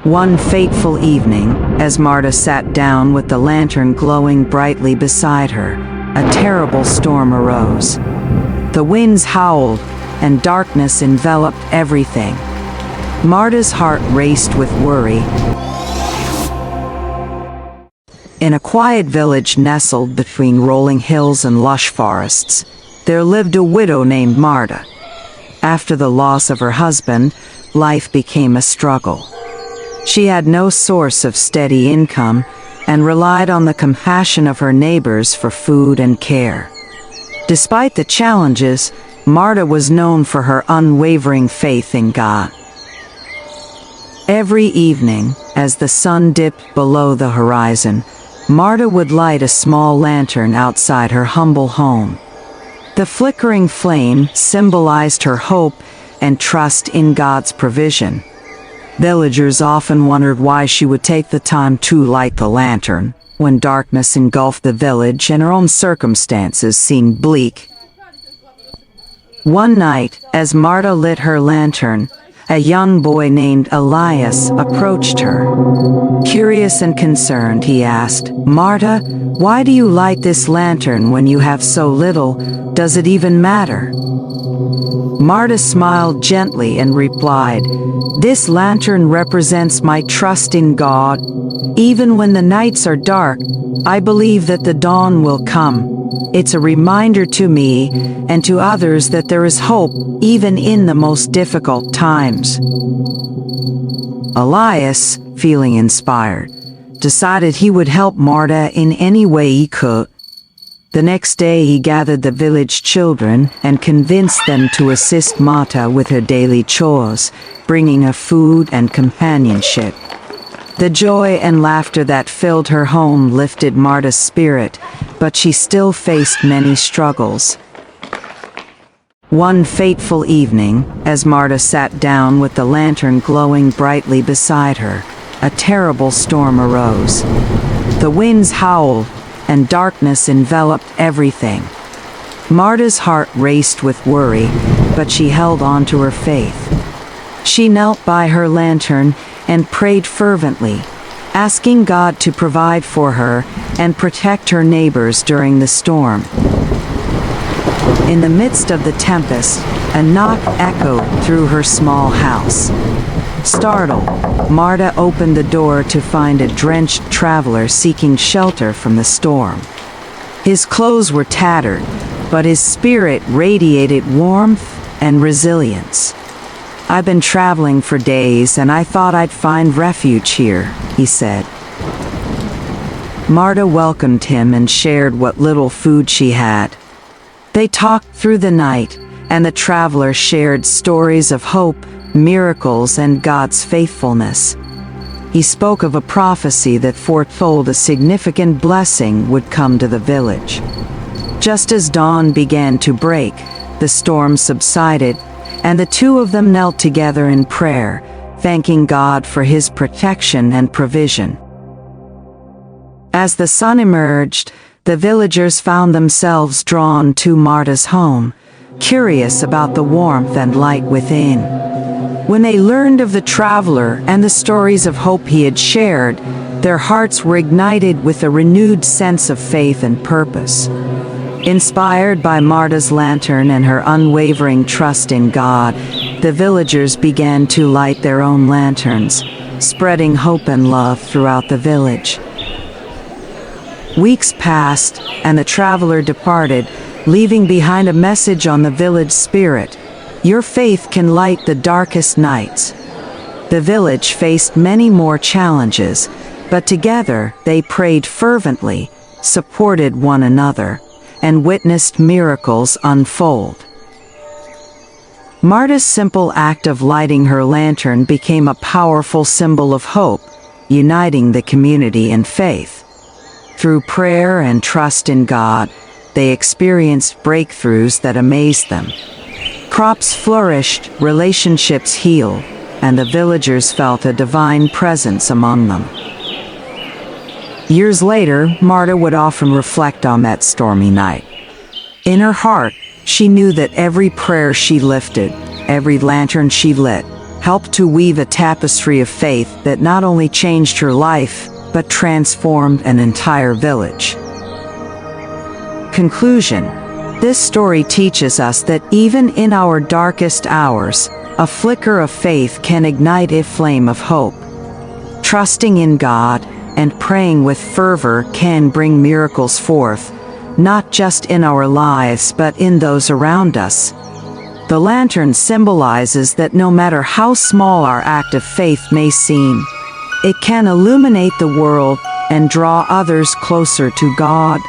One fateful evening, as Marta sat down with the lantern glowing brightly beside her, a terrible storm arose. The winds howled, and darkness enveloped everything. Marta's heart raced with worry. In a quiet village nestled between rolling hills and lush forests, there lived a widow named Marta. After the loss of her husband, life became a struggle. She had no source of steady income and relied on the compassion of her neighbors for food and care. Despite the challenges, Marta was known for her unwavering faith in God. Every evening, as the sun dipped below the horizon, Marta would light a small lantern outside her humble home. The flickering flame symbolized her hope and trust in God's provision. Villagers often wondered why she would take the time to light the lantern, when darkness engulfed the village and her own circumstances seemed bleak. One night, as Marta lit her lantern, a young boy named Elias approached her. Curious and concerned, he asked, "Marta, why do you light this lantern when you have so little? Does it even matter?" Marta smiled gently and replied, "This lantern represents my trust in God. Even when the nights are dark, I believe that the dawn will come. It's a reminder to me and to others that there is hope even in the most difficult times." Elias, feeling inspired, decided he would help Marta in any way he could. The next day he gathered the village children and convinced them to assist Marta with her daily chores, bringing her food and companionship. The joy and laughter that filled her home lifted Marta's spirit, but she still faced many struggles. One fateful evening, as Marta sat down with the lantern glowing brightly beside her, a terrible storm arose. The winds howled, and darkness enveloped everything. Marta's heart raced with worry, but she held on to her faith. She knelt by her lantern and prayed fervently, asking God to provide for her and protect her neighbors during the storm. In the midst of the tempest, a knock echoed through her small house. Startled, Marta opened the door to find a drenched traveler seeking shelter from the storm. His clothes were tattered, but his spirit radiated warmth and resilience. "I've been traveling for days and I thought I'd find refuge here," he said. Marta welcomed him and shared what little food she had. They talked through the night, and the traveler shared stories of hope, miracles, and God's faithfulness. He spoke of a prophecy that foretold a significant blessing would come to the village. Just as dawn began to break, the storm subsided, and the two of them knelt together in prayer, thanking God for His protection and provision. As the sun emerged, the villagers found themselves drawn to Marta's home, curious about the warmth and light within. When they learned of the traveler and the stories of hope he had shared, their hearts were ignited with a renewed sense of faith and purpose. Inspired by Marta's lantern and her unwavering trust in God, the villagers began to light their own lanterns, spreading hope and love throughout the village. Weeks passed, and the traveler departed, leaving behind a message on the village spirit: "Your faith can light the darkest nights." The village faced many more challenges, but together they prayed fervently, supported one another, and witnessed miracles unfold. Marta's simple act of lighting her lantern became a powerful symbol of hope, uniting the community in faith. Through prayer and trust in God, they experienced breakthroughs that amazed them. Crops flourished, relationships healed, and the villagers felt a divine presence among them. Years later, Marta would often reflect on that stormy night. In her heart, she knew that every prayer she lifted, every lantern she lit, helped to weave a tapestry of faith that not only changed her life, but transformed an entire village. Conclusion: this story teaches us that even in our darkest hours, a flicker of faith can ignite a flame of hope. Trusting in God and praying with fervor can bring miracles forth, not just in our lives but in those around us. The lantern symbolizes that no matter how small our act of faith may seem, it can illuminate the world and draw others closer to God.